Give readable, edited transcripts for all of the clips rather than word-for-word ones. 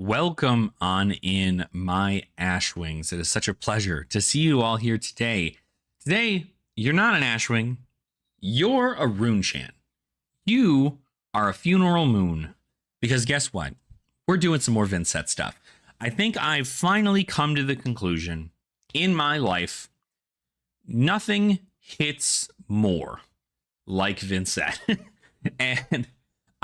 Welcome on in, my Ashwings. It is such a pleasure to see you all here today. Today, you're not an Ashwing, you're a Runechan. You are a Funeral Moon. Because guess what? We're doing some more Vynnset stuff. I think I've finally come to the conclusion in my life, nothing hits more like Vynnset. And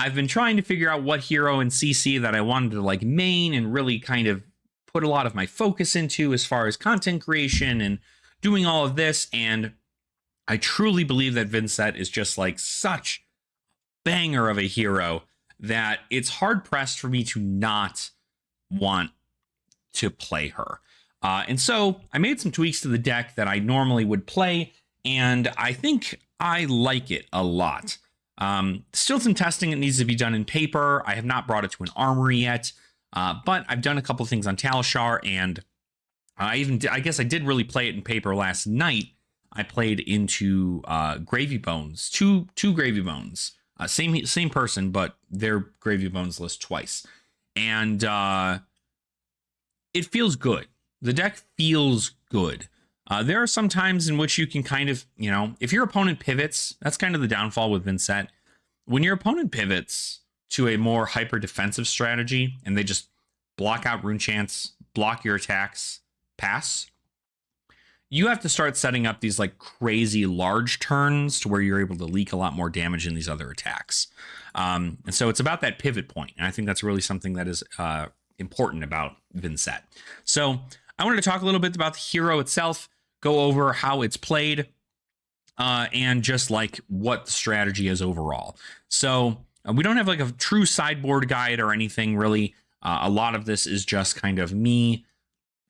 I've been trying to figure out what hero in CC that I wanted to like main and really kind of put a lot of my focus into as far as content creation and doing all of this. And I truly believe that Vynnset is just like such banger of a hero that it's hard pressed for me to not want to play her. And so I made some tweaks to the deck that I normally would play, and I think I like it a lot. Still some testing that needs to be done in paper. I have not brought it to an armory yet, but I've done a couple things on Talishar, and I guess I did really play it in paper last night. I played into Gravy Bones, two Gravy Bones, same person, but their Gravy Bones list twice, and it feels good. The deck feels good. There are some times in which you can kind of, if your opponent pivots, that's kind of the downfall with Vynnset. When your opponent pivots to a more hyper defensive strategy and they just block out Rune Chants, block your attacks, pass, you have to start setting up these like crazy large turns to where you're able to leak a lot more damage in these other attacks. And so it's about that pivot point. And I think that's really something that is important about Vynnset. So I wanted to talk a little bit about the hero itself, go over how it's played, and just like what the strategy is overall. So we don't have like a true sideboard guide or anything really. A lot of this is just kind of me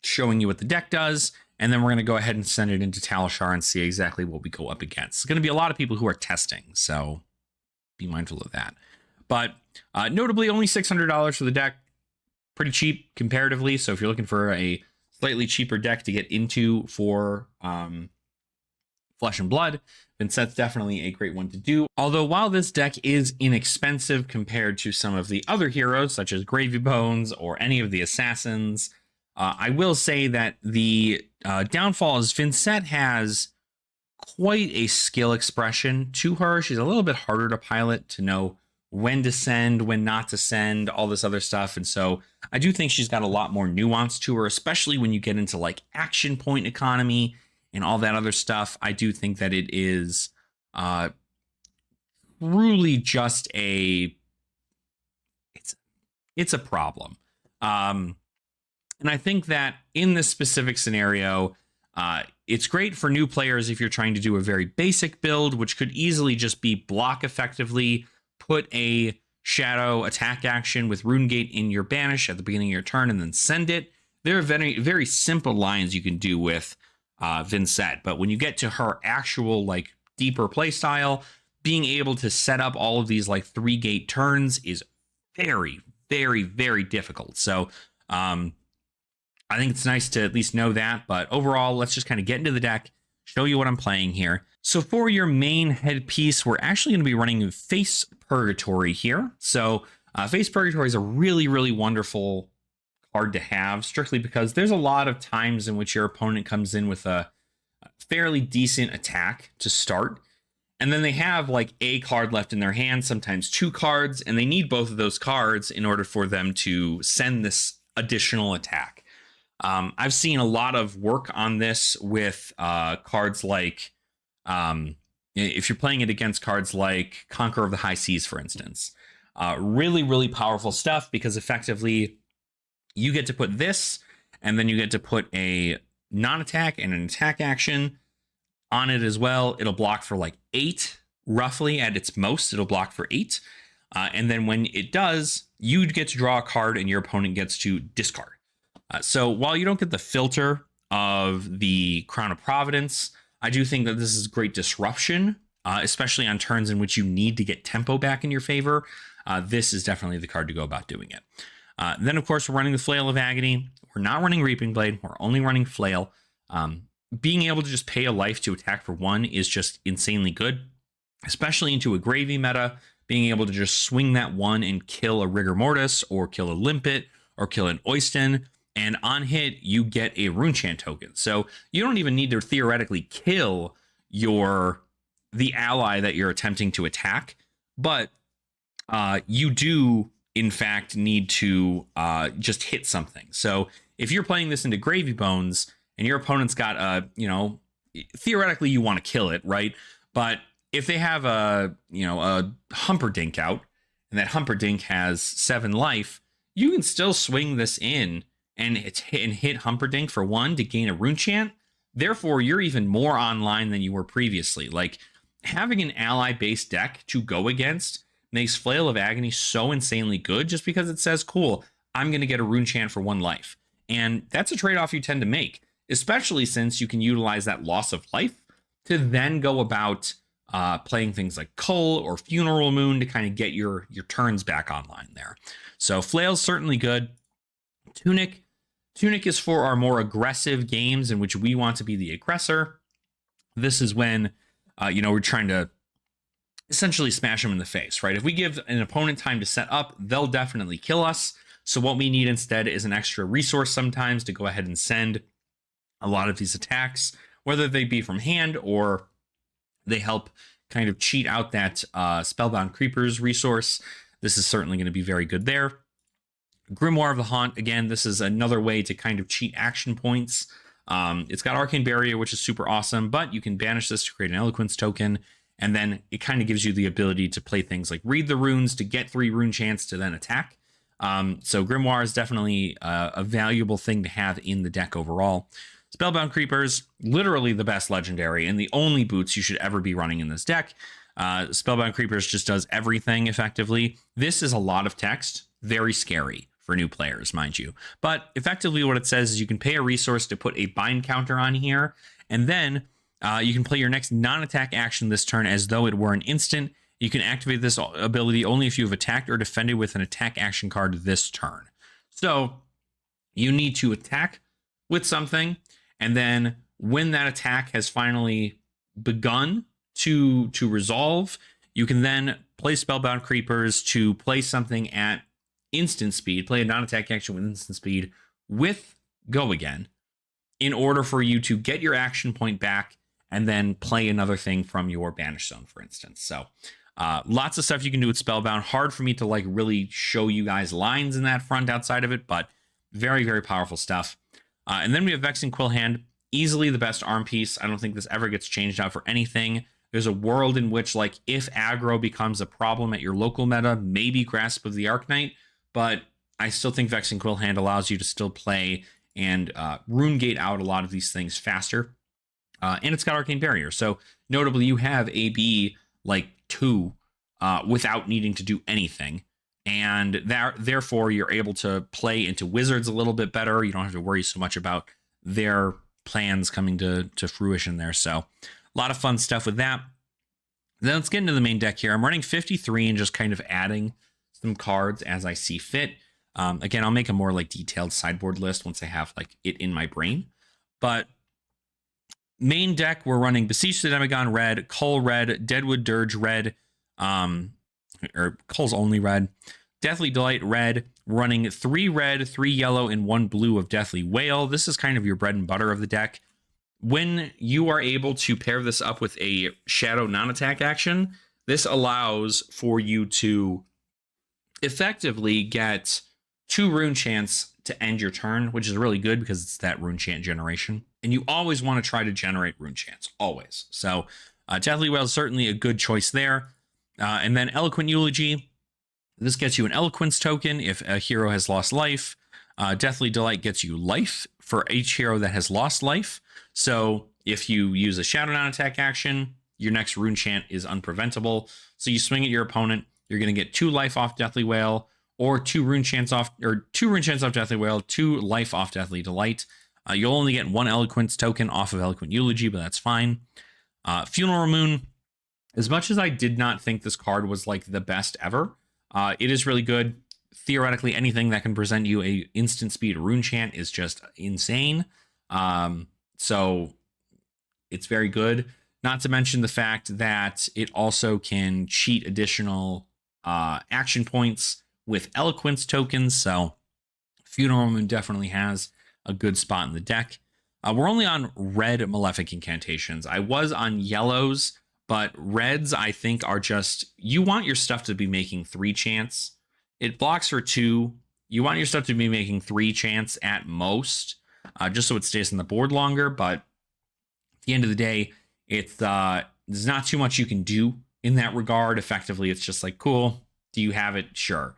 showing you what the deck does, and then we're going to go ahead and send it into Talishar and see exactly what we go up against. It's going to be a lot of people who are testing, so be mindful of that. But notably, only $600 for the deck. Pretty cheap comparatively, so if you're looking for a slightly cheaper deck to get into for Flesh and Blood, Vynnset's definitely a great one to do. Although while this deck is inexpensive compared to some of the other heroes, such as Gravy Bones or any of the Assassins, I will say that the downfall is Vynnset has quite a skill expression to her. She's a little bit harder to pilot, to know when to send, when not to send, all this other stuff. And so I do think she's got a lot more nuance to her, especially when you get into like action point economy and all that other stuff. I do think that it is truly just it's a problem. And I think that in this specific scenario, it's great for new players if you're trying to do a very basic build, which could easily just be block effectively, put a shadow attack action with Runegate in your banish at the beginning of your turn, and then send it. There are very, very simple lines you can do with Vynnset, but when you get to her actual like deeper play style, being able to set up all of these like 3-gate turns is very, very, very difficult. So I think it's nice to at least know that. But overall, let's just kind of get into the deck, show you what I'm playing here. So for your main headpiece, we're actually going to be running Face Purgatory here. So Face Purgatory is a really, really wonderful card to have, strictly because there's a lot of times in which your opponent comes in with a fairly decent attack to start, and then they have like a card left in their hand, sometimes 2 cards, and they need both of those cards in order for them to send this additional attack. I've seen a lot of work on this with cards like, if you're playing it against cards like Conqueror of the High Seas, for instance. Really, really powerful stuff, because effectively you get to put this, and then you get to put a non-attack and an attack action on it as well. It'll block for like 8, roughly at its most. It'll block for 8. And then when it does, you get to draw a card and your opponent gets to discard. So while you don't get the filter of the Crown of Providence, I do think that this is great disruption, especially on turns in which you need to get tempo back in your favor. This is definitely the card to go about doing it. Then, of course, we're running the Flail of Agony. We're not running Reaping Blade. We're only running Flail. Being able to just pay a life to attack for 1 is just insanely good, especially into a Gravy meta. Being able to just swing that 1 and kill a Rigor Mortis or kill a Limpet or kill an Oyston. And on hit, you get a Runechant token. So you don't even need to theoretically kill the ally that you're attempting to attack, but you do in fact need to just hit something. So if you're playing this into Gravy Bones and your opponent's got theoretically you want to kill it, right? But if they have a Humperdinck out and that Humperdinck has 7 life, you can still swing this in and hit Humperdinck for 1 to gain a Runechant. Therefore, you're even more online than you were previously. Like, having an ally-based deck to go against makes Flail of Agony so insanely good just because it says, cool, I'm going to get a Runechant for 1 life. And that's a trade-off you tend to make, especially since you can utilize that loss of life to then go about playing things like Cull or Funeral Moon to kind of get your turns back online there. So Flail's certainly good. Tunic is for our more aggressive games in which we want to be the aggressor. This is when we're trying to essentially smash them in the face, right? If we give an opponent time to set up, they'll definitely kill us. So what we need instead is an extra resource sometimes to go ahead and send a lot of these attacks, whether they be from hand or they help kind of cheat out that Spellbound Creepers resource. This is certainly going to be very good there. Grimoire of the Haunt, again, this is another way to kind of cheat action points. It's got Arcane Barrier, which is super awesome, but you can banish this to create an Eloquence token, and then it kind of gives you the ability to play things like Read the Runes to get 3 Runechants to then attack. So Grimoire is definitely a valuable thing to have in the deck overall. Spellbound Creepers, literally the best legendary and the only boots you should ever be running in this deck. Spellbound Creepers just does everything effectively. This is a lot of text, very scary for new players, mind you. But effectively what it says is you can pay a resource to put a bind counter on here, and then you can play your next non-attack action this turn as though it were an instant. You can activate this ability only if you have attacked or defended with an attack action card this turn. So you need to attack with something, and then when that attack has finally begun to resolve, you can then play Spellbound Creepers to play something at instant speed, play a non-attack action with instant speed with Go Again, in order for you to get your action point back and then play another thing from your Banish Zone, for instance. So lots of stuff you can do with Spellbound. Hard for me to like really show you guys lines in that front outside of it, but very, very powerful stuff. And then we have Vexing Quillhand, easily the best arm piece. I don't think this ever gets changed out for anything. There's a world in which, like, if aggro becomes a problem at your local meta, maybe Grasp of the Arknight, but I still think Vexing Quillhand allows you to still play and rune gate out a lot of these things faster. And it's got Arcane Barrier. So notably, you have AB like 2 without needing to do anything. And therefore, you're able to play into Wizards a little bit better. You don't have to worry so much about their plans coming to fruition there. So a lot of fun stuff with that. Then let's get into the main deck here. I'm running 53 and just kind of adding some cards as I see fit. Again, I'll make a more like detailed sideboard list once I have like it in my brain. But main deck, we're running Beseech the Demagon red, Cull red, Deadwood Dirge red, or Cull's only red, Deathly Delight red, running 3 red, 3 yellow, and 1 blue of Deathly Whale. This is kind of your bread and butter of the deck. When you are able to pair this up with a Shadow non-attack action, this allows for you to effectively get 2 Runechants to end your turn, which is really good because it's that Runechant generation. And you always want to try to generate Runechants, always. So Deathly Whale is certainly a good choice there. And then Eloquent Eulogy. This gets you an Eloquence token if a hero has lost life. Deathly Delight gets you life for each hero that has lost life. So if you use a Shadow non-attack action, your next Runechant is unpreventable. So you swing at your opponent, you're going to get 2 life off Deathly Whale, or 2 Runechants off, or 2 Runechants off Deathly Whale, 2 life off Deathly Delight. You'll only get 1 Eloquence token off of Eloquent Eulogy, but that's fine. Funeral Moon. As much as I did not think this card was like the best ever, it is really good. Theoretically, anything that can present you a instant speed Runechant is just insane. So it's very good. Not to mention the fact that it also can cheat additional action points with Eloquence tokens. So Funeral Moon definitely has a good spot in the deck. We're only on red Malefic Incantations. I was on yellows, but reds, I think, are just, you want your stuff to be making 3 chance. It blocks for 2. You want your stuff to be making 3 chance at most, just so it stays on the board longer. But at the end of the day, it's there's not too much you can do in that regard. Effectively, it's just like, cool, do you have it? Sure.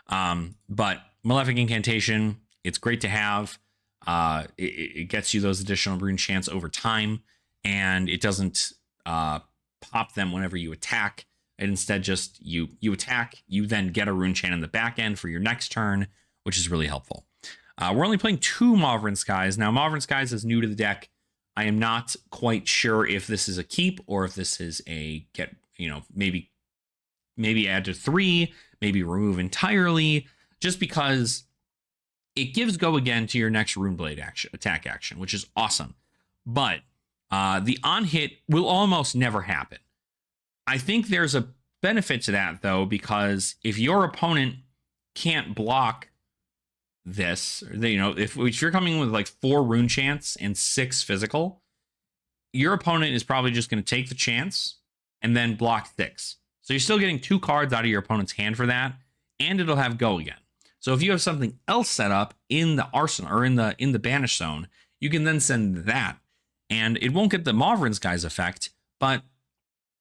But Malefic Incantation, it's great to have. It gets you those additional rune chance over time, and it doesn't pop them whenever you attack. It instead just you attack, you then get a rune chant in the back end for your next turn, which is really helpful. We're only playing 2 Mauvrin Skies. Now, Mauvrin Skies is new to the deck. I am not quite sure if this is a keep or if this is a get, maybe add to 3, maybe remove entirely, just because it gives go again to your next Runeblade attack action, which is awesome. But the on hit will almost never happen. I think there's a benefit to that, though, because if your opponent can't block this, if you're coming with like 4 rune chance and 6 physical, your opponent is probably just going to take the chance and then block 6. So you're still getting 2 cards out of your opponent's hand for that, and it'll have go again. So if you have something else set up in the arsenal or in the banish zone, you can then send that, and it won't get the Mauvrin Skies effect. But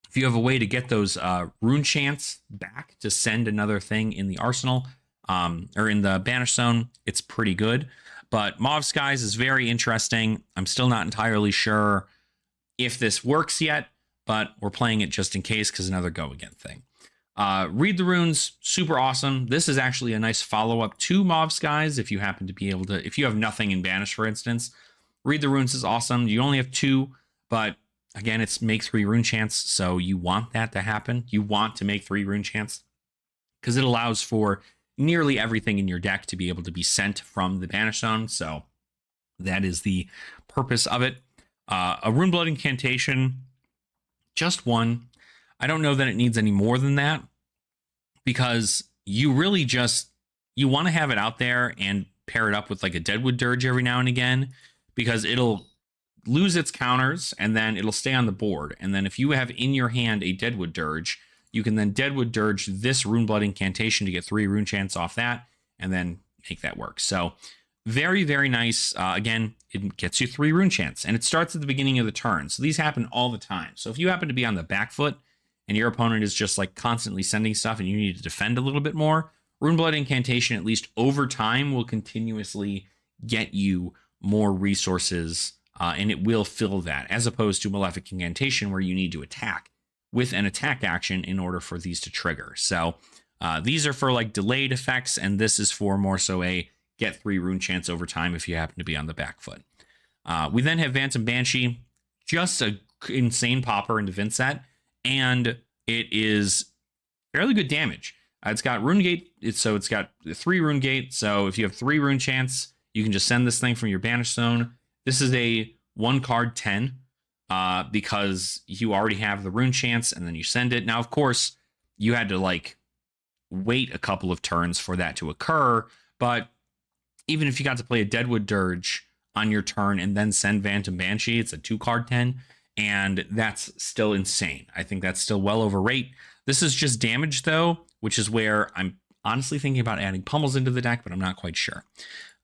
if you have a way to get those rune chants back to send another thing in the arsenal or in the banish zone, it's pretty good. But Mauve Skies is very interesting. I'm still not entirely sure if this works yet, but we're playing it just in case because another go again thing. Read the Runes, super awesome. This is actually a nice follow-up to Mauve Skies if you happen to be able to, if you have nothing in Banish, for instance. Read the Runes is awesome. You only have 2, but again, it's make 3 rune chants, so you want that to happen. You want to make 3 rune chants because it allows for nearly everything in your deck to be able to be sent from the Banish Zone, so that is the purpose of it. A Runeblood Incantation, just 1. I don't know that it needs any more than that, because you really just, you want to have it out there and pair it up with like a Deadwood Dirge every now and again, because it'll lose its counters and then it'll stay on the board. And then if you have in your hand a Deadwood Dirge, you can then Deadwood Dirge this Runeblood Incantation to get 3 rune chants off that and then make that work. So very, very nice. Again, it gets you 3 rune chants, and it starts at the beginning of the turn. So these happen all the time. So if you happen to be on the back foot and your opponent is just like constantly sending stuff and you need to defend a little bit more, Runeblood Incantation, at least over time, will continuously get you more resources, and it will fill that, as opposed to Malefic Incantation, where you need to attack with an attack action in order for these to trigger. So these are for like delayed effects, and this is for more so a get 3 rune chance over time if you happen to be on the back foot. We then have Phantom Banshee, just a insane popper into Vynnset, and it is fairly good damage. It's got Rune Gate, so it's got 3 Rune Gate, so if you have 3 rune chance, you can just send this thing from your Banish Zone. This is a 1 card 10, because you already have the rune chance, and then you send it. Now, of course, you had to like wait a couple of turns for that to occur, but even if you got to play a Deadwood Dirge on your turn and then send Phantom Banshee, it's a 2 card 10, and that's still insane. I think that's still well over rate. This is just damage, though, which is where I'm honestly thinking about adding Pummels into the deck, but I'm not quite sure.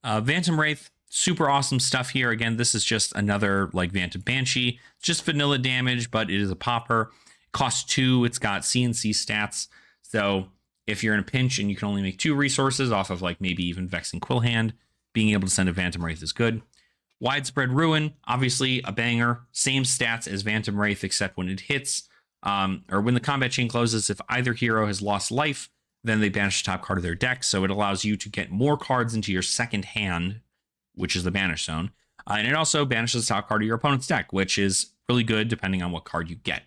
Phantom Wraith, super awesome stuff here. Again, this is just another like Phantom Banshee, just vanilla damage, but it is a popper. It costs 2. It's got CNC stats. So if you're in a pinch and you can only make 2 resources off of like maybe even Vexing Quillhand, being able to send a Phantom Wraith is good. Widespread Ruin, obviously a banger. Same stats as Phantom Wraith, except when it hits, or when the combat chain closes, if either hero has lost life, then they banish the top card of their deck. So it allows you to get more cards into your second hand, which is the Banish Zone. And it also banishes the top card of your opponent's deck, which is really good depending on what card you get.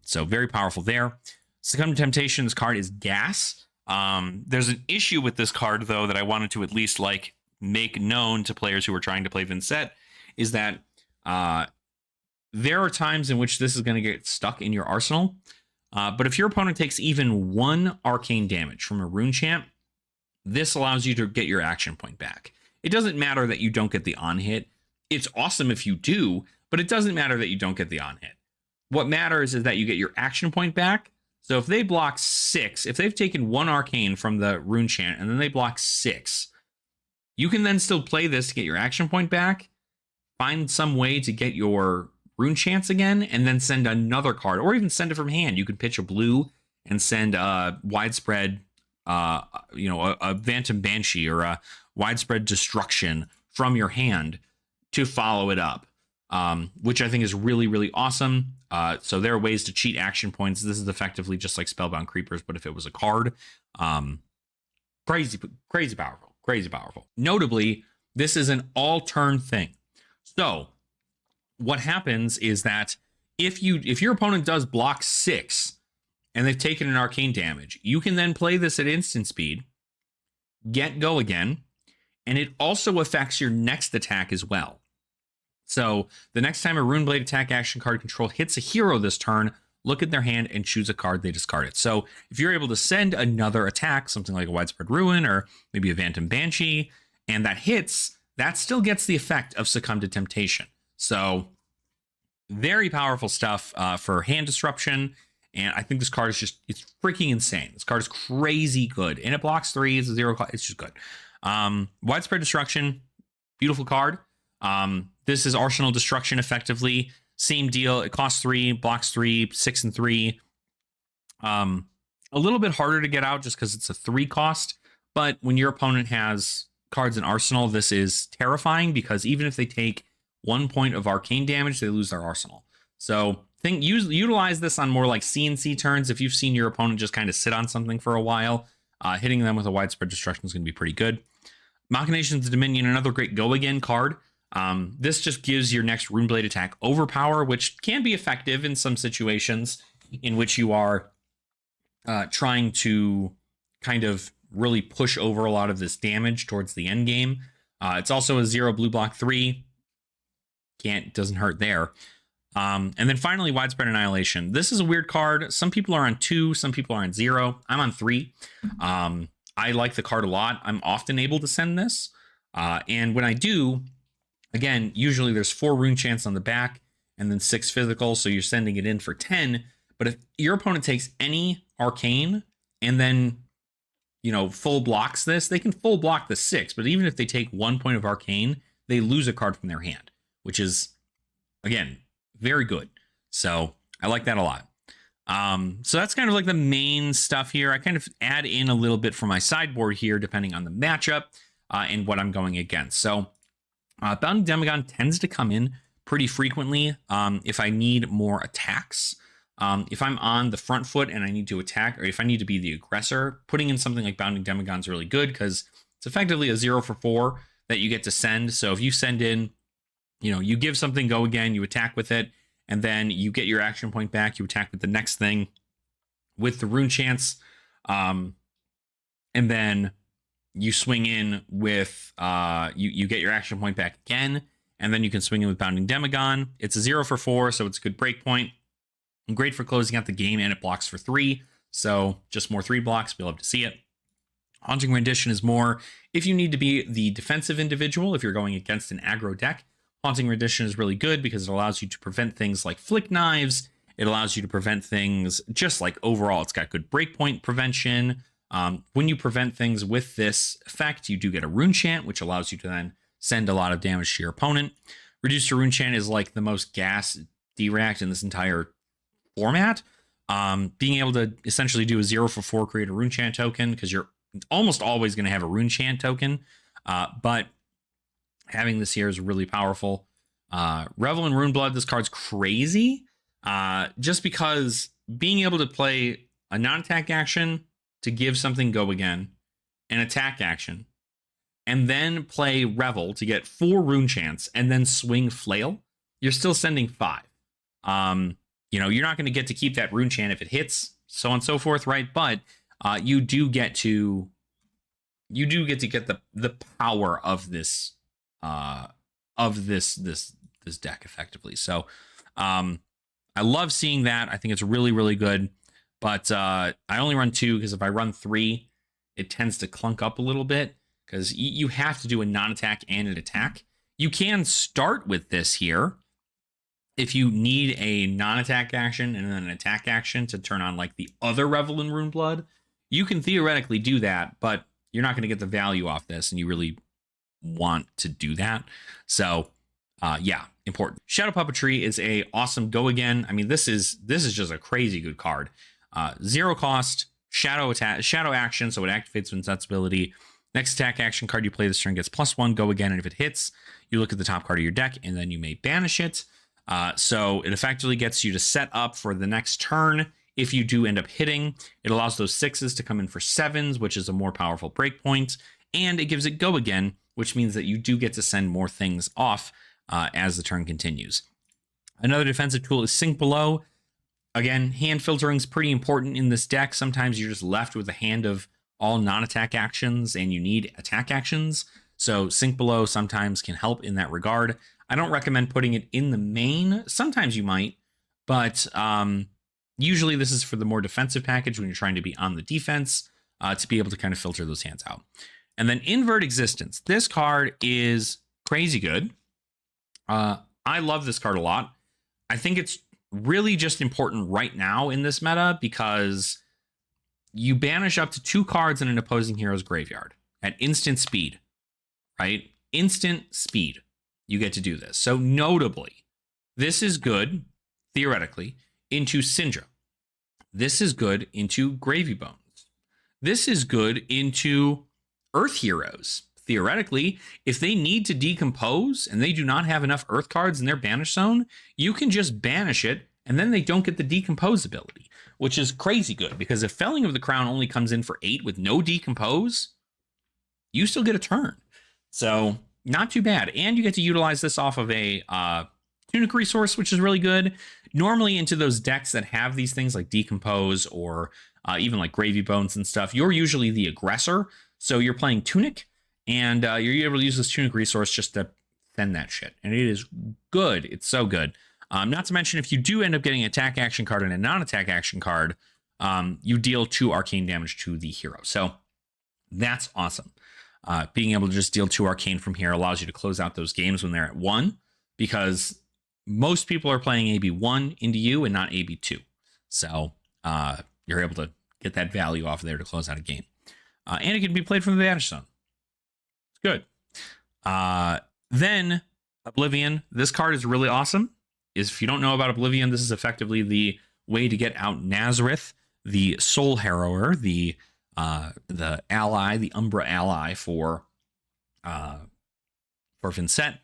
So very powerful there. Succumb to Temptation, this card is gas. There's an issue with this card, though, that I wanted to at least like make known to players who are trying to play Vynnset, is that there are times in which this is going to get stuck in your arsenal. But if your opponent takes even 1 arcane damage from a rune chant, this allows you to get your action point back. It doesn't matter that you don't get the on hit. It's awesome if you do, but it doesn't matter that you don't get the on hit. What matters is that you get your action point back. So if they block 6, if they've taken 1 arcane from the rune chant and then they block 6, you can then still play this to get your action point back, find some way to get your rune chants again, and then send another card, or even send it from hand. You could pitch a blue and send a widespread, a Phantom Banshee or a widespread destruction from your hand to follow it up, which I think is really, really awesome. So there are ways to cheat action points. This is effectively just like Spellbound Creepers, but if it was a card. Crazy powerful. Notably, this is an all-turn thing. So what happens is that if your opponent does block 6 and they've taken an arcane damage, you can then play this at instant speed, get go again, and it also affects your next attack as well. So the next time a Runeblade attack action card control hits a hero this turn, look at their hand and choose a card, they discard it. So if you're able to send another attack, something like a Widespread Ruin or maybe a Phantom Banshee, and that hits, that still gets the effect of Succumb to Temptation. So very powerful stuff for hand disruption. And I think this card is it's freaking insane. This card is crazy good. And it blocks 3, it's a 0 cost, it's just good. Widespread Destruction, beautiful card. This is Arsenal Destruction effectively. Same deal. It costs 3, blocks 3, 6 and 3. A little bit harder to get out just because it's a 3 cost. But when your opponent has cards in Arsenal, this is terrifying because even if they take 1 point of arcane damage, they lose their Arsenal. So utilize this on more like CNC turns. If you've seen your opponent just kind of sit on something for a while, hitting them with a Widespread Destruction is going to be pretty good. Machinations of Dominion, another great go again card. This just gives your next Runeblade attack overpower, which can be effective in some situations in which you are trying to kind of really push over a lot of this damage towards the end game. It's also a 0 blue block 3. Doesn't hurt there. And then finally, Widespread Annihilation. This is a weird card. Some people are on 2, some people are on 0. I'm on 3. I like the card a lot. I'm often able to send this. And when I do, again, usually there's 4 rune chants on the back and then 6 physical, so you're sending it in for 10. But if your opponent takes any arcane and then, full blocks this, they can full block the 6. But even if they take 1 point of arcane, they lose a card from their hand, which is, again, very good. So I like that a lot. So that's kind of like the main stuff here. I kind of add in a little bit from my sideboard here, depending on the matchup and what I'm going against. So Bounding Demagon tends to come in pretty frequently if I need more attacks. If I'm on the front foot and I need to attack, or if I need to be the aggressor, putting in something like Bounding Demagon is really good because it's effectively a 0 for 4 that you get to send. So if you send in, you give something go again, you attack with it, and then you get your action point back, you attack with the next thing with the rune chants, and then you swing in with, you get your action point back again, and then you can swing in with Bounding Demagon. It's a 0 for 4, so it's a good break point. Great for closing out the game, and it blocks for 3, so just more 3 blocks, we'll have to see it. Haunting Rendition is more if you need to be the defensive individual, if you're going against an aggro deck. Haunting Rendition is really good because it allows you to prevent things like Flick Knives. It allows you to prevent things just like overall. It's got good breakpoint prevention. When you prevent things with this effect, you do get a rune chant, which allows you to then send a lot of damage to your opponent. Reduce your rune chant is like the most gas D-react in this entire format. Being able to essentially do a 0 for 4, create a rune chant token, because you're almost always going to have a rune chant token. But having this here is really powerful. Revel in Runeblood, this card's crazy. Just because being able to play a non-attack action to give something go again, an attack action, and then play Revel to get 4 rune chants, and then swing Flail, you're still sending 5. You're not going to get to keep that rune chant if it hits, so on and so forth, right? But you do get to get the power of this this deck effectively. So I love seeing that. I think it's really, really good. But I only run 2 because if I run 3, it tends to clunk up a little bit because you have to do a non-attack and an attack. You can start with this here if you need a non-attack action and then an attack action to turn on like the other Revel in Rune Blood. You can theoretically do that, but you're not going to get the value off this, and you really want to do that. So yeah, important. Shadow Puppetry is a awesome go again. I mean, this is just a crazy good card. 0 cost, shadow action, so it activates Vynnset's ability. Next attack action card you play this turn gets +1, go again, and if it hits, you look at the top card of your deck, and then you may banish it. So it effectively gets you to set up for the next turn. If you do end up hitting, it allows those 6s to come in for 7s, which is a more powerful breakpoint, and it gives it go again, which means that you do get to send more things off as the turn continues. Another defensive tool is Sink Below. Again, hand filtering is pretty important in this deck. Sometimes you're just left with a hand of all non-attack actions and you need attack actions. So Sink Below sometimes can help in that regard. I don't recommend putting it in the main. Sometimes you might, but usually this is for the more defensive package when you're trying to be on the defense to be able to kind of filter those hands out. And then Invert Existence. This card is crazy good. I love this card a lot. I think it's really just important right now in this meta because you banish up to 2 cards in an opposing hero's graveyard at instant speed, right? Instant speed. You get to do this. So notably, this is good, theoretically, into Syndra. This is good into Gravy Bones. This is good into Earth Heroes. Theoretically, if they need to decompose and they do not have enough Earth cards in their banish zone, you can just banish it and then they don't get the decompose ability, which is crazy good because if Felling of the Crown only comes in for 8 with no decompose, you still get a turn. So not too bad. And you get to utilize this off of a Tunic resource, which is really good. Normally into those decks that have these things like decompose or even like Gravy Bones and stuff, you're usually the aggressor. So you're playing Tunic and you're able to use this Tunic resource just to send that shit. And it is good. It's so good. Not to mention, if you do end up getting an attack action card and a non-attack action card, you deal 2 arcane damage to the hero. So that's awesome. Being able to just deal 2 arcane from here allows you to close out those games when they're at 1, because most people are playing AB1 into you and not AB2. So you're able to get that value off of there to close out a game. And it can be played from the banish zone. It's good. Then Oblivion. This card is really awesome. If you don't know about Oblivion, this is effectively the way to get out Nazareth, the Soul Harrower, the ally, the Umbra ally for Vynnset.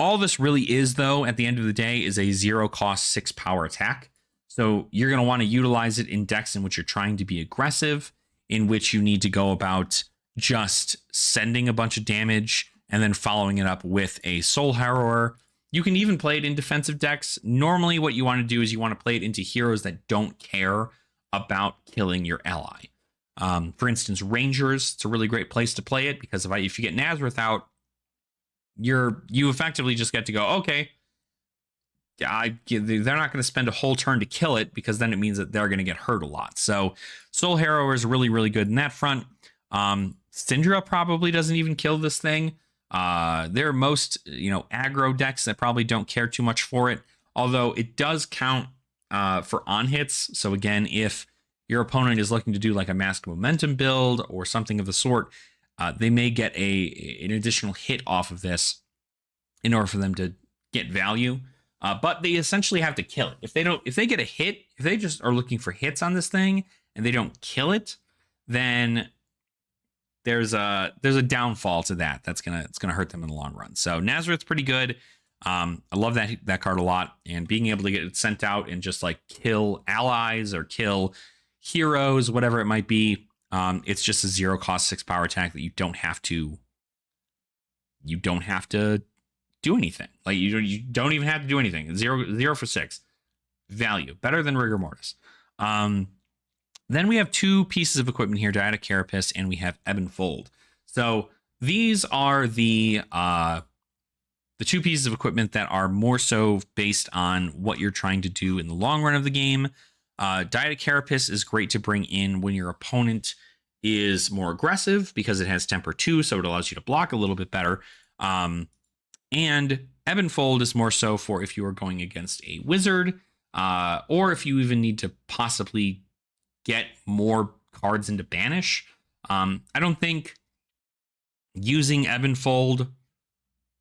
All this really is, though, at the end of the day, is a 0 cost 6 power attack. So you're going to want to utilize it in decks in which you're trying to be aggressive, in which you need to go about just sending a bunch of damage and then following it up with a Soul Harrower. You can even play it in defensive decks. Normally what you want to do is you want to play it into heroes that don't care about killing your ally. For instance, Rangers, it's a really great place to play it because if you get Nazareth out, you effectively just get to go, okay, they're not going to spend a whole turn to kill it because then it means that they're going to get hurt a lot. So Soul Harrower is really, really good in that front. Syndra probably doesn't even kill this thing. There are most, aggro decks that probably don't care too much for it, although it does count for on hits. So again, if your opponent is looking to do like a Mask Momentum build or something of the sort, they may get an additional hit off of this in order for them to get value. But they essentially have to kill it. If they get a hit, if they just are looking for hits on this thing and they don't kill it, then there's a downfall to that. It's gonna hurt them in the long run. So Nazareth's pretty good. I love that card a lot, and being able to get it sent out and just like kill allies or kill heroes, whatever it might be. It's just a 0 cost 6 power attack that you don't have to do anything. Like you don't even have to do anything. 0 for 6 value, better than Rigor Mortis. Then we have 2 pieces of equipment here, Dieta Carapace, and we have Ebb and Fold. So these are the 2 pieces of equipment that are more so based on what you're trying to do in the long run of the game. Dieta Carapace is great to bring in when your opponent is more aggressive because it has temper 2, so it allows you to block a little bit better. And Ebb and Fold is more so for if you are going against a wizard, or if you even need to possibly get more cards into banish. I don't think using Ebb and Fold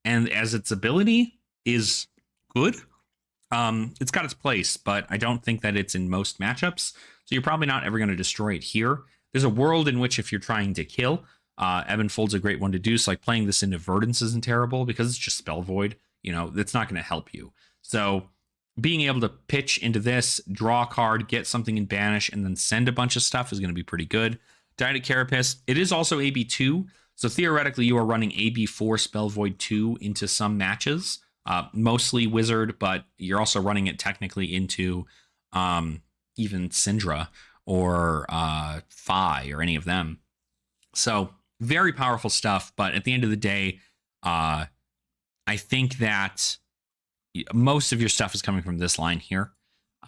and as its ability is good. It's got its place, but I don't think that it's in most matchups. So you're probably not ever going to destroy it here. There's a world in which if you're trying to kill, Ebb and Fold's a great one to do. So like playing this into Verdance isn't terrible because it's just Spell Void. You know, that's not going to help you. So being able to pitch into this, draw a card, get something in banish, and then send a bunch of stuff is going to be pretty good. Diet Carapace, it is also AB2. So theoretically, you are running AB4 Spell Void 2 into some matches. Mostly Wizard, but you're also running it technically into even Syndra or Phi or any of them. So very powerful stuff. But at the end of the day, I think that most of your stuff is coming from this line here.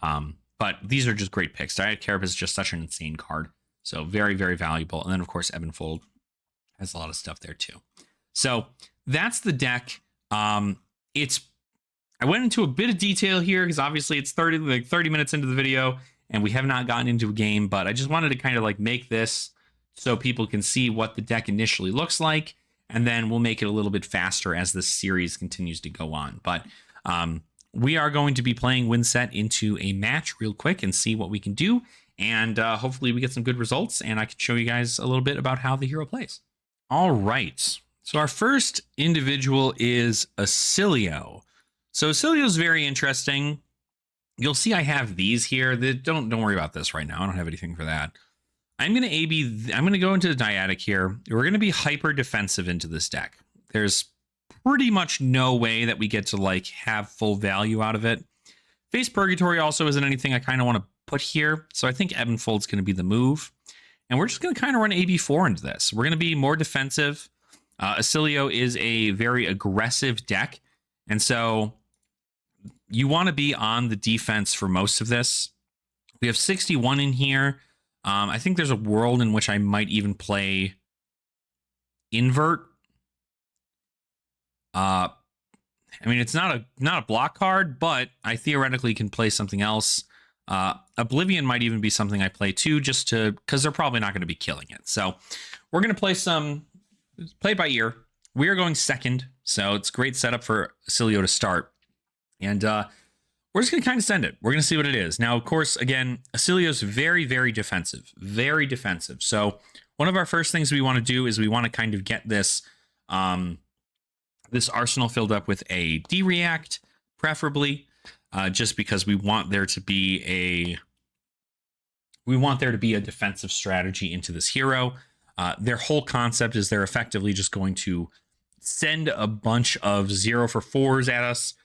But these are just great picks. Diet Carapace is just such an insane card. So very, very valuable. And then, of course, Ebb and Fold has a lot of stuff there too. So that's the deck. I went into a bit of detail here because obviously it's 30 minutes into the video and we have not gotten into a game, but I just wanted to kind of like make this so people can see what the deck initially looks like, and then we'll make it a little bit faster as this series continues to go on. But we are going to be playing Vynnset into a match real quick and see what we can do, and hopefully we get some good results and I can show you guys a little bit about how the hero plays. All right. So our first individual is Oscillio. So Oscillio is very interesting. You'll see I have these here. Don't worry about this right now. I don't have anything for that. I'm going to go into the Dyadic here. We're going to be hyper defensive into this deck. There's pretty much no way that we get to like have full value out of it. Face Purgatory also isn't anything I kind of want to put here. So I think Ebb and Fold's going to be the move. And we're just going to kind of run AB4 into this. We're going to be more defensive. Oscillio is a very aggressive deck. And so you want to be on the defense for most of this. We have 61 in here. I think there's a world in which I might even play Invert. I mean, it's not a block card, but I theoretically can play something else. Oblivion might even be something I play too, just because they're probably not going to be killing it. So we're going to play by ear. We are going second, so it's a great setup for Oscillio to start. And we're just going to kind of send it. We're going to see what it is. Now, of course, again, Oscillio's very, very defensive. Very defensive. So one of our first things we want to do is we want to kind of get this this arsenal filled up with a D-React, preferably. Just because we want there to be a defensive strategy into this hero. Their whole concept is they're effectively just going to send a bunch of 0 for 4s at us,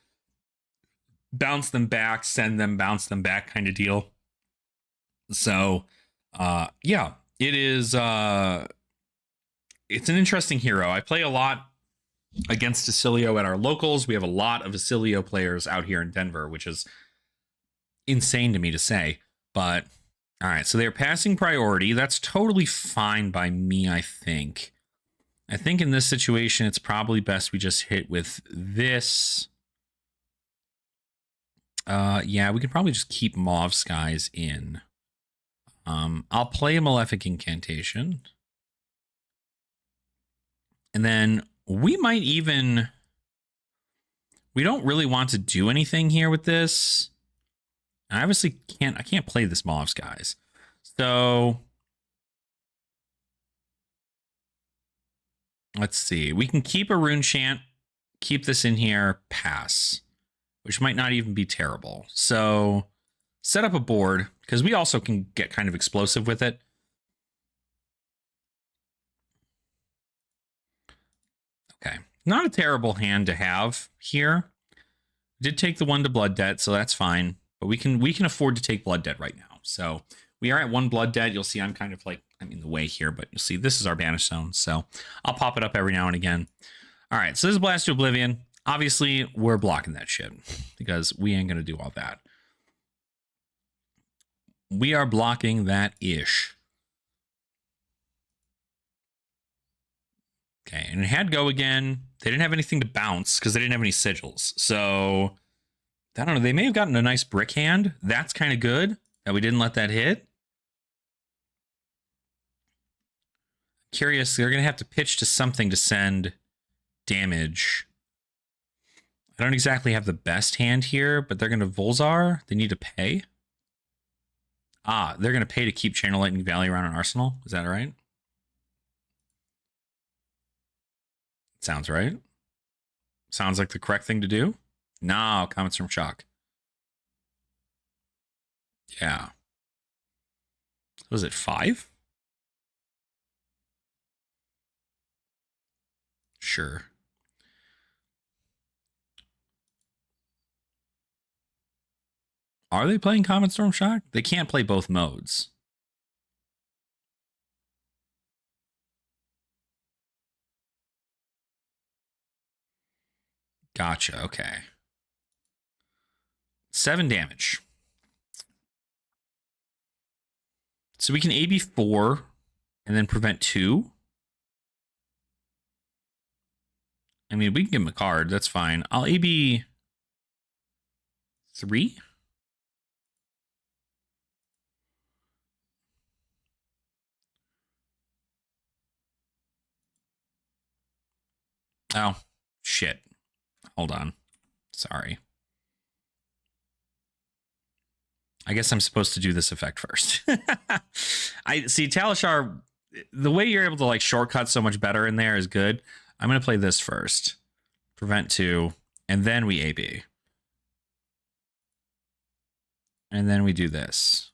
bounce them back, send them, bounce them back kind of deal. So, yeah, it is. It's an interesting hero. I play a lot against Oscillio at our locals. We have a lot of Oscillio players out here in Denver, which is insane to me to say. But all right, so they're passing priority. That's totally fine by me, I think. I think in this situation, it's probably best we just hit with this. Yeah, we can probably just keep Mauve Skies in. I'll play a Malefic Incantation. And then we might even... We don't really want to do anything here with this. I obviously can't play this Mauve Skies. So let's see. We can keep a Rune Chant, keep this in here, pass, which might not even be terrible. So set up a board, because we also can get kind of explosive with it. Okay, not a terrible hand to have here. Did take the 1 to Blood Debt, so that's fine. But we can afford to take Blood Debt right now. So we are at 1 Blood Debt. You'll see I'm kind of like, I'm in the way here, but you'll see this is our Banish Zone. So I'll pop it up every now and again. All right, so this is Blast to Oblivion. Obviously, we're blocking that shit because we ain't going to do all that. We are blocking that ish. Okay, and it had go again. They didn't have anything to bounce because they didn't have any sigils. So, I don't know. They may have gotten a nice brick hand. That's kind of good that we didn't let that hit. Curious, they're going to have to pitch to something to send damage. I don't exactly have the best hand here, but they're going to Volzar. They need to pay. Ah, they're going to pay to keep Channel Lightning Valley around an arsenal. Is that right? Sounds right. Sounds like the correct thing to do. No, comments from Shock. Yeah. Was it 5? Sure. Are they playing Comet Storm Shock? They can't play both modes. Gotcha. Okay. 7 damage. So we can AB 4 and then prevent 2. I mean, we can give him a card. That's fine. I'll AB 3. Oh, shit. Hold on. Sorry. I guess I'm supposed to do this effect first. I see Talishar, the way you're able to like shortcut so much better in there is good. I'm going to play this first. Prevent 2, and then we AB. And then we do this.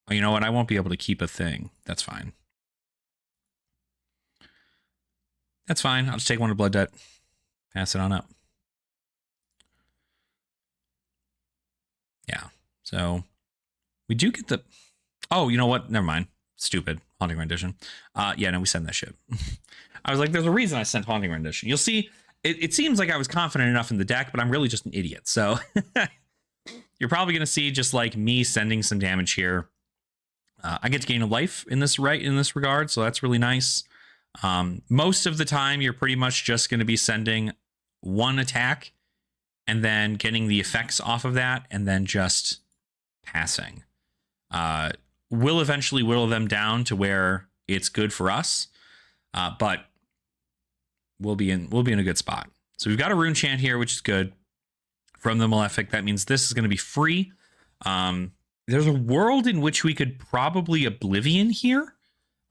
Oh, you know what? I won't be able to keep a thing. That's fine. That's fine. I'll just take one to Blood Debt. Pass it on up. Yeah. So we do get the... Oh, you know what? Never mind. Stupid. Haunting Rendition. Yeah, no, we send that shit. I was like, there's a reason I sent Haunting Rendition. You'll see, it seems like I was confident enough in the deck, but I'm really just an idiot. So you're probably going to see just like me sending some damage here. I get to gain a life in this regard, so that's really nice. Most of the time, you're pretty much just going to be sending one attack and then getting the effects off of that and then just passing. We'll eventually whittle them down to where it's good for us, but we'll be in a good spot. So we've got a rune chant here, which is good from the Malefic. That means this is going to be free. There's a world in which we could probably Oblivion here,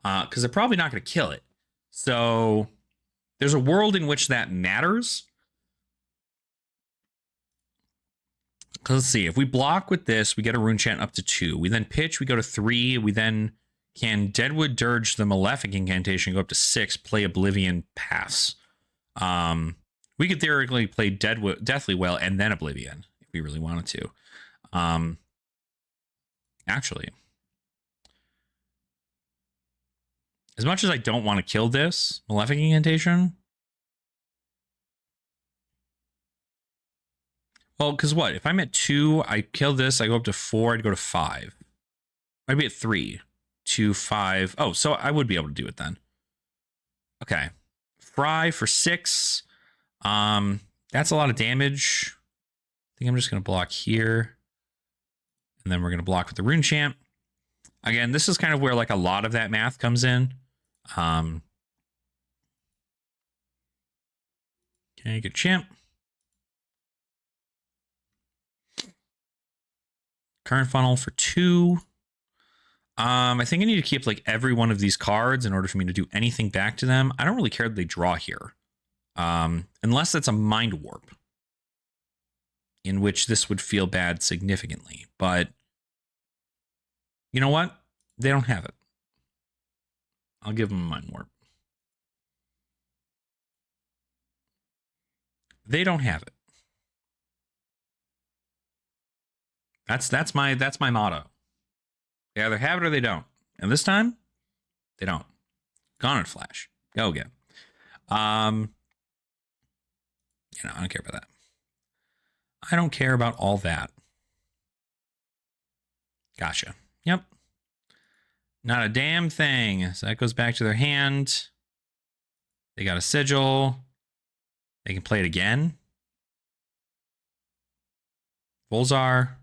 because they're probably not going to kill it. So there's a world in which that matters. Let's see. If we block with this, we get a rune chant up to 2. We then pitch, we go to 3. We then can Deadwood Dirge the Malefic incantation, go up to 6, play Oblivion, pass. We could theoretically play Deathly Well and then Oblivion if we really wanted to. Actually, as much as I don't want to kill this Malefic incantation, well, because what? If I'm at 2, I kill this, I go up to 4, I'd go to 5. I'd be at 3, 2, 5. Oh, so I would be able to do it then. Okay. Fry for 6. That's a lot of damage. I think I'm just going to block here. And then we're going to block with the rune chant. Again, this is kind of where like a lot of that math comes in. Okay, good champ. Current funnel for 2. I think I need to keep like every one of these cards in order for me to do anything back to them. I don't really care that they draw here. Unless it's a mind warp, in which this would feel bad significantly. But you know what? They don't have it. I'll give them a mind warp. They don't have it. That's my motto. They either have it or they don't. And this time, they don't. Gone in Flash. Go again. I don't care about that. I don't care about all that. Gotcha. Yep. Not a damn thing. So that goes back to their hand. They got a sigil. They can play it again. Volzar.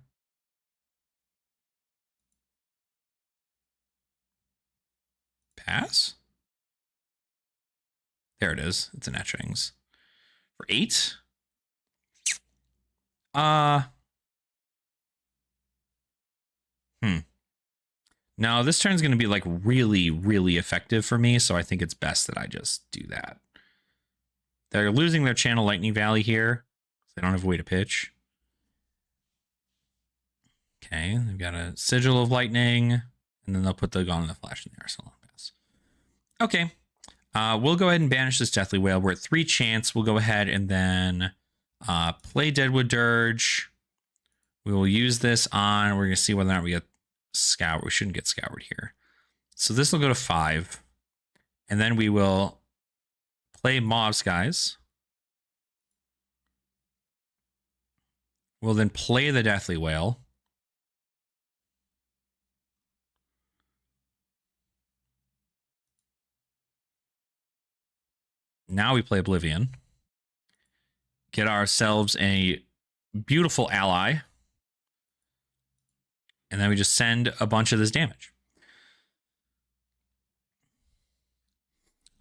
Pass? There it is. It's an etchings. For 8. No, this turn's going to be like really, really effective for me, so I think it's best that I just do that. They're losing their channel Lightning Valley here. They don't have a way to pitch. Okay, they've got a Sigil of Lightning, and then they'll put the Gone in the Flash in there. So long pass. Okay, we'll go ahead and banish this Deathly Whale. We're at 3 chance. We'll go ahead and then play Deadwood Dirge. We will use this on. We're going to see whether or not we get Scour. We shouldn't get Scoured here. So this will go to 5. And then we will play Mob Skies. We'll then play the Deathly Whale. Now we play Oblivion. Get ourselves a beautiful ally. And then we just send a bunch of this damage.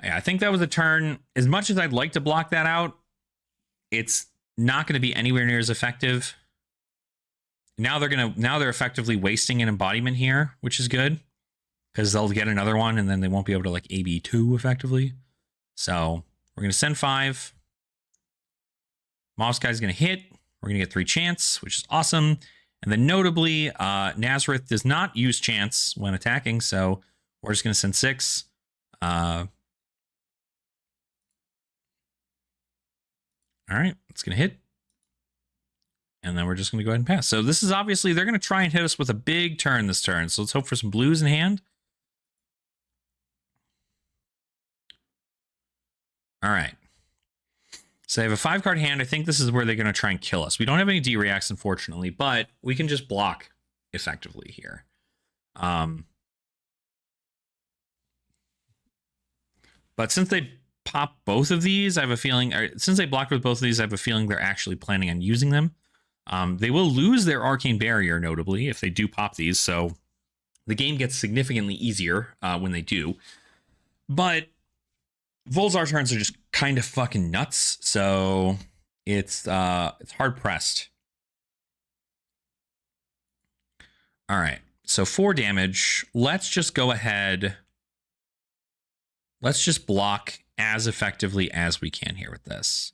Yeah, I think that was a turn. As much as I'd like to block that out, it's not going to be anywhere near as effective. Now they're effectively wasting an embodiment here, which is good. Because they'll get another one and then they won't be able to like AB2 effectively. So we're going to send 5. Mob Sky is going to hit. We're going to get 3 chance, which is awesome. And then notably, Nazareth does not use chance when attacking, so we're just going to send 6. All right, it's going to hit. And then we're just going to go ahead and pass. So this is obviously, they're going to try and hit us with a big turn this turn. So let's hope for some blues in hand. All right. So they have a 5-card hand. I think this is where they're going to try and kill us. We don't have any D-reacts, unfortunately, but we can just block effectively here. But since they pop both of these, I have a feeling, since they blocked with both of these, I have a feeling they're actually planning on using them. They will lose their Arcane Barrier, notably, if they do pop these. So the game gets significantly easier when they do. But Volzar turns are just kind of fucking nuts, so it's hard pressed. All right, so 4 damage. Let's just go ahead. Let's just block as effectively as we can here with this.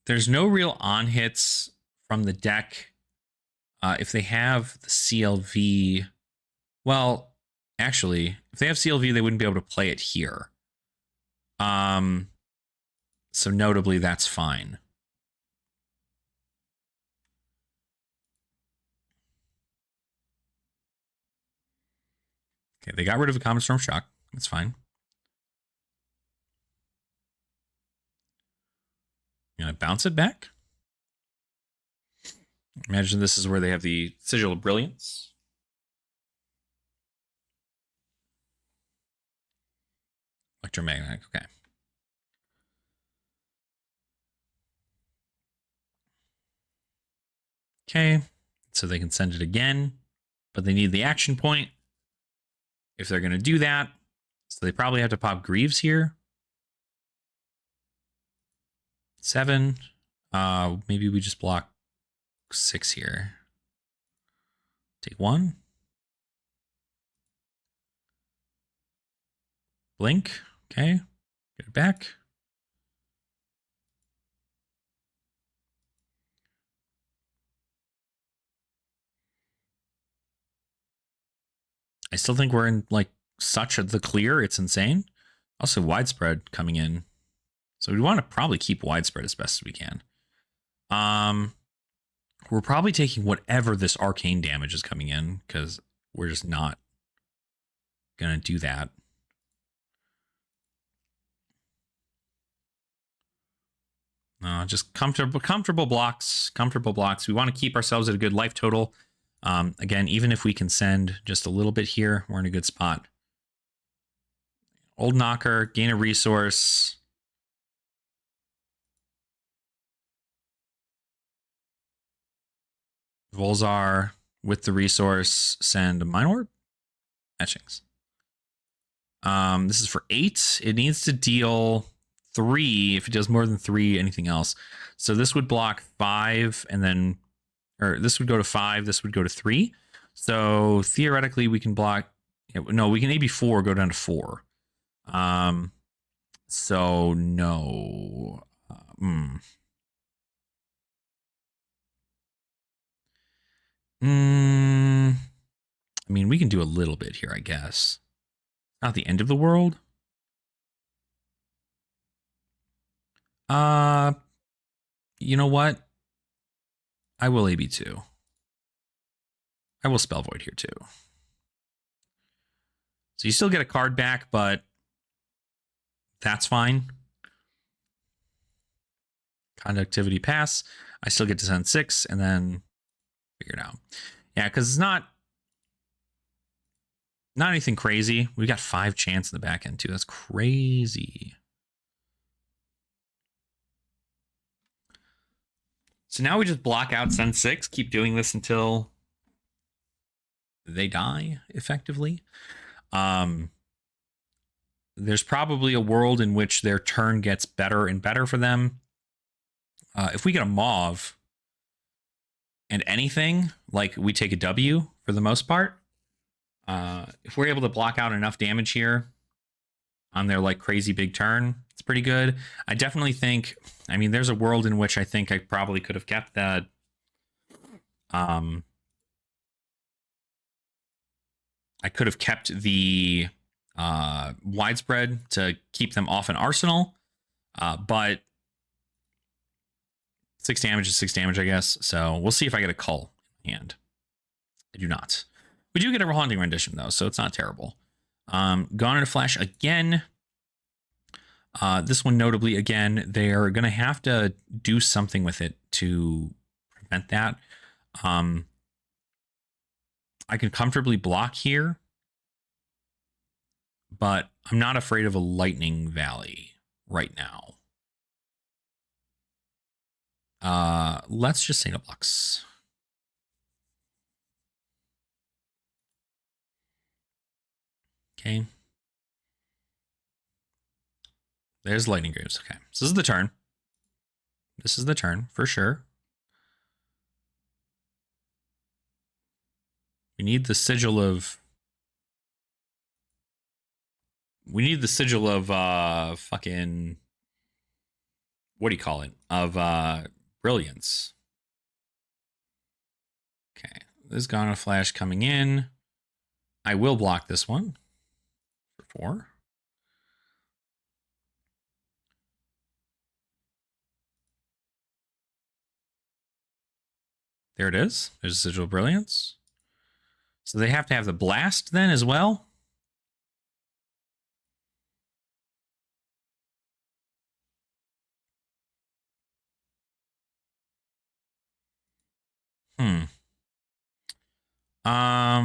There's no real on hits from the deck. If they have the CLV, well, actually, if they have CLV, they wouldn't be able to play it here. So notably, that's fine. Okay, they got rid of a Common Storm Shock. That's fine. You know, bounce it back. Imagine this is where they have the Sigil of Brilliance. Electromagnetic, okay. Okay, so they can send it again, but they need the action point if they're going to do that. So they probably have to pop Greaves here. 7. Maybe we just block 6 here. Take 1. Blink. Okay. Get it back. I still think we're in like such the clear. It's insane. Also widespread coming in. So we want to probably keep widespread as best as we can. We're probably taking whatever this arcane damage is coming in because we're just not going to do that. No, just comfortable blocks. Comfortable blocks. We want to keep ourselves at a good life total. Again, even if we can send just a little bit here, we're in a good spot. Old Knocker, gain a resource. Volzar with the resource, send a Mine Orb. Etchings. This is for 8. It needs to deal 3. If it does more than 3, anything else. So this would block 5, and then, or this would go to 5. This would go to 3. So theoretically, we can block. No, we can AB4 go down to 4. So no. I mean, we can do a little bit here, I guess. Not the end of the world. You know what? I will AB2. I will Spell Void here too. So you still get a card back, but that's fine. Conductivity pass. I still get to send 6 and then figure it out. Yeah, because it's not anything crazy. We got 5 chance in the back end too. That's crazy. So now we just block out send 6, keep doing this until they die, effectively. There's probably a world in which their turn gets better and better for them. If we get a Mauve and anything, like we take a W for the most part, if we're able to block out enough damage here on their like crazy big turn, it's pretty good. I definitely think, I mean, there's a world in which I think I probably could have kept that. I could have kept the widespread to keep them off an arsenal, but 6 damage is 6 damage, I guess. So we'll see if I get a Cull in hand. I do not. We do get a Haunting Rendition, though, so it's not terrible. Gone in a Flash again. This one, notably, again, they're going to have to do something with it to prevent that. I can comfortably block here, but I'm not afraid of a Lightning Valley right now. Let's just say no blocks. Okay. There's Lightning Greaves. Okay. So this is the turn. This is the turn for sure. We need the sigil of. We need the sigil of fucking. What do you call it? Of brilliance. Okay. This Gone Flash coming in. I will block this one for 4. There it is. There's a Sigil of Brilliance. So they have to have the Blast then as well.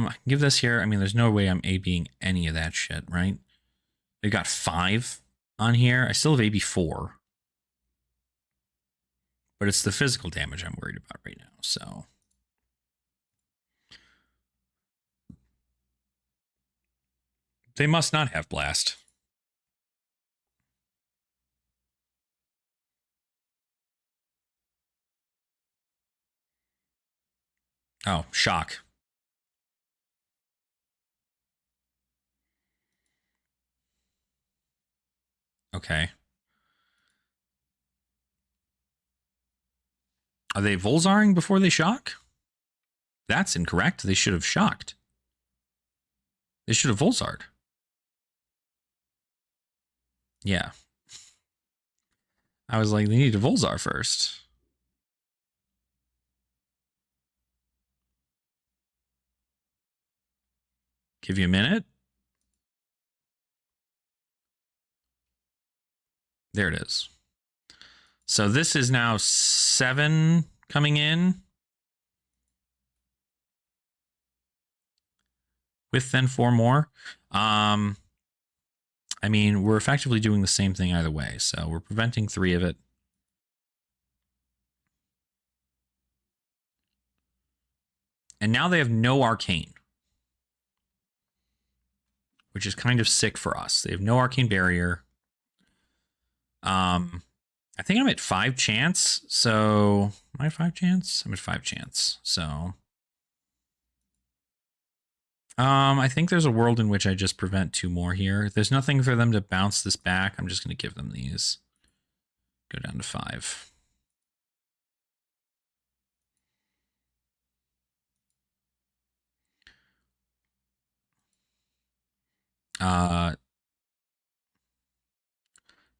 I can give this here. I mean, there's no way I'm ABing any of that shit, right? They got 5 on here. I still have AB 4. But it's the physical damage I'm worried about right now, so. They must not have Blast. Oh, Shock. Okay. Are they Volzaring before they shock? That's incorrect. They should have shocked. They should have Volzared. Yeah. I was like, they need to Volzar first. Give you a minute. There it is. So this is now 7 coming in. With then 4 more. I I mean, we're effectively doing the same thing either way. So we're preventing 3 of it. And now they have no arcane, which is kind of sick for us. They have no arcane barrier. I think I'm at 5 chance. So am I 5 chance? I'm at 5 chance. So I think there's a world in which I just prevent 2 more here. There's nothing for them to bounce this back. I'm just going to give them these. Go down to 5.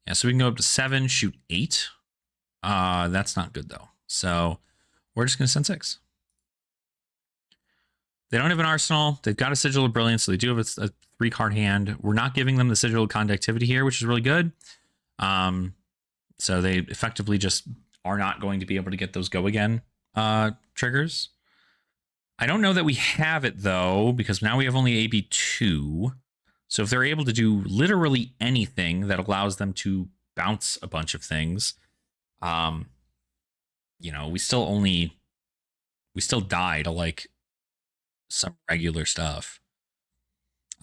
Yeah, so we can go up to 7, shoot 8. That's not good though. So we're just going to send 6. They don't have an arsenal. They've got a Sigil of Brilliance, so they do have a 3-card hand. We're not giving them the Sigil of Conductivity here, which is really good. So they effectively just are not going to be able to get those go again triggers. I don't know that we have it though, because now we have only AB2. So if they're able to do literally anything that allows them to bounce a bunch of things, you know, we still die to like some regular stuff.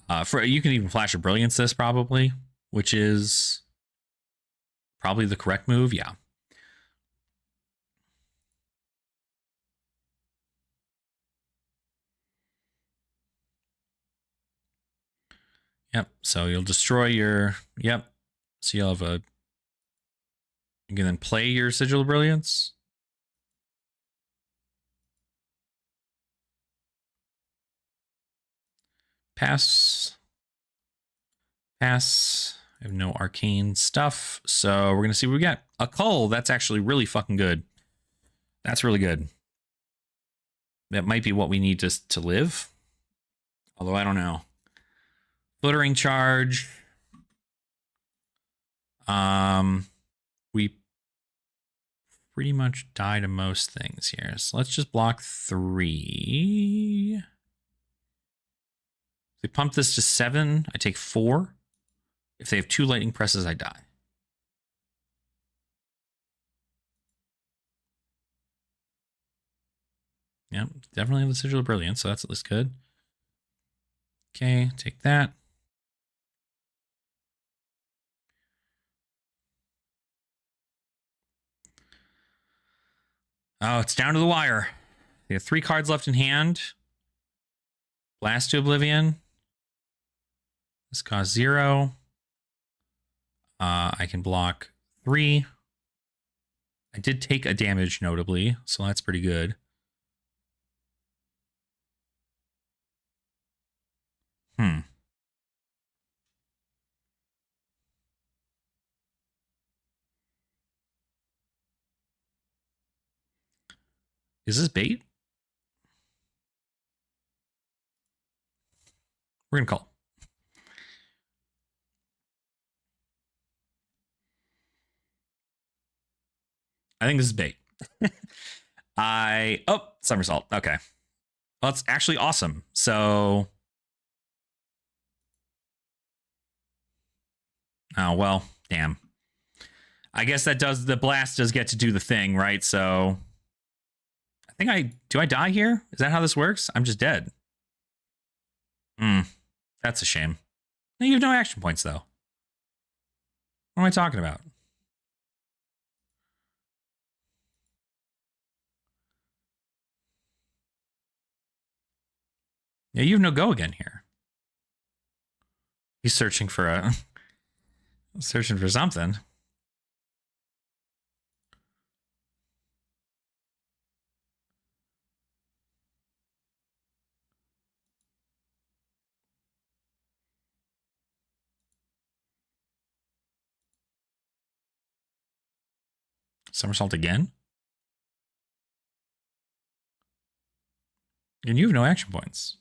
You can even flash a Brilliance this probably, which is probably the correct move. Yeah. Yep. So you'll destroy your. Yep. So you'll have a. You can then play your Sigil of Brilliance. Pass. Pass. I have no arcane stuff. So we're going to see what we get. A Cull. That's actually really fucking good. That's really good. That might be what we need to live. Although I don't know. Flittering Charge. We pretty much die to most things here. So let's just block 3. If we pump this to 7, I take 4. If they have 2 lightning presses, I die. Yep, definitely have the Sigil of Brilliance, so that's at least good. Okay, take that. Oh, it's down to the wire. They have 3 cards left in hand. Blast to Oblivion. This costs 0. I can block 3. I did take a damage, notably, so that's pretty good. Is this bait? We're going to call. I think this is bait. Somersault. Okay. Well, it's actually awesome. So. Oh, well, damn. I guess the blast does get to do the thing, right? So. Do I die here? Is that how this works? I'm just dead. That's a shame. You have no action points, though. What am I talking about? Yeah, you have no go again here. He's searching for something. Somersault again? And you have no action points.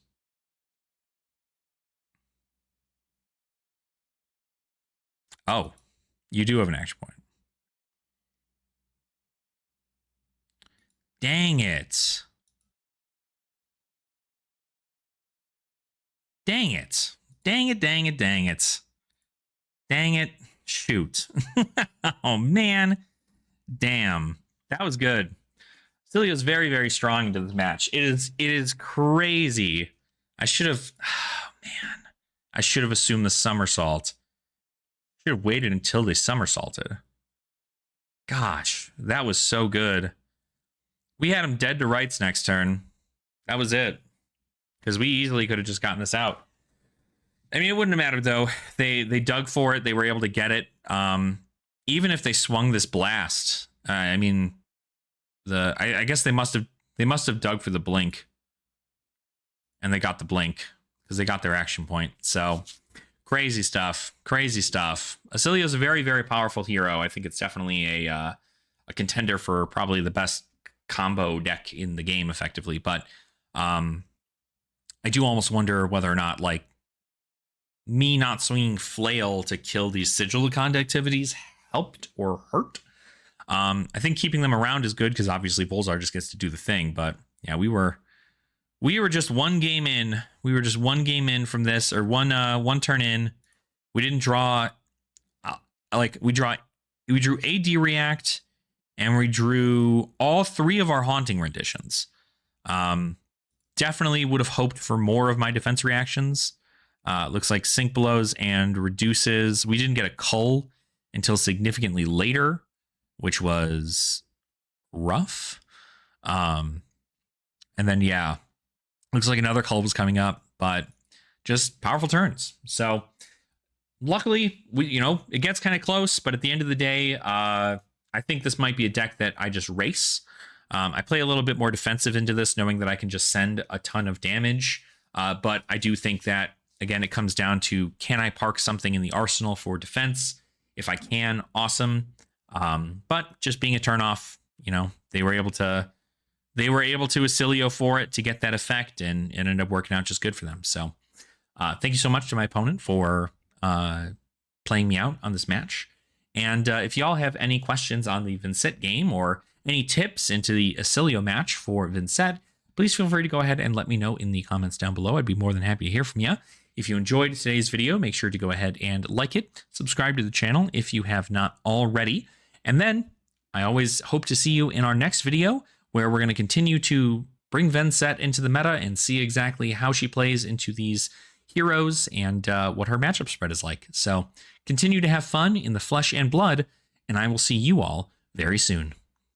Oh, you do have an action point. Dang it. Dang it. Dang it, dang it, dang it. Dang it. Shoot. Oh, man. Damn. That was good. Oscillio is very, very strong into this match. It is crazy. I should have... Oh, man. I should have assumed the somersault. Should have waited until they somersaulted. Gosh, that was so good. We had him dead to rights next turn. That was it. Because we easily could have just gotten this out. I mean, it wouldn't have mattered, though. They dug for it. They were able to get it. Even if they swung this blast, I mean, I guess they must have dug for the blink. And they got the blink. Because they got their action point. So, crazy stuff. Crazy stuff. Oscillio is a very, very powerful hero. I think it's definitely a contender for probably the best combo deck in the game, effectively. But I do almost wonder whether or not, like, me not swinging Flail to kill these Sigil of Conductivities helped or hurt. I think keeping them around is good because obviously Volzar just gets to do the thing. But yeah, we were just one game in. We were just one game in from this, or one turn in. We didn't draw. We drew AD React, and we drew all 3 of our Haunting renditions. Definitely would have hoped for more of my defense reactions. Looks like Sink Blows and Reduces. We didn't get a Cull until significantly later, which was rough. And then, yeah, looks like another Cull was coming up, but just powerful turns. So luckily, it gets kind of close, but at the end of the day, I think this might be a deck that I just race. I play a little bit more defensive into this, knowing that I can just send a ton of damage. But I do think that, again, it comes down to, can I park something in the arsenal for defense? If I can, awesome. But just being a turnoff, they were able to Oscillio for it to get that effect, and it ended up working out just good for them. So thank you so much to my opponent for playing me out on this match. And if y'all have any questions on the Vynnset game or any tips into the Oscillio match for Vynnset, please feel free to go ahead and let me know in the comments down below. I'd be more than happy to hear from you. If you enjoyed today's video, make sure to go ahead and like it, subscribe to the channel if you have not already. And then I always hope to see you in our next video, where we're going to continue to bring Vynnset into the meta and see exactly how she plays into these heroes and what her matchup spread is like. So continue to have fun in the flesh and blood, and I will see you all very soon.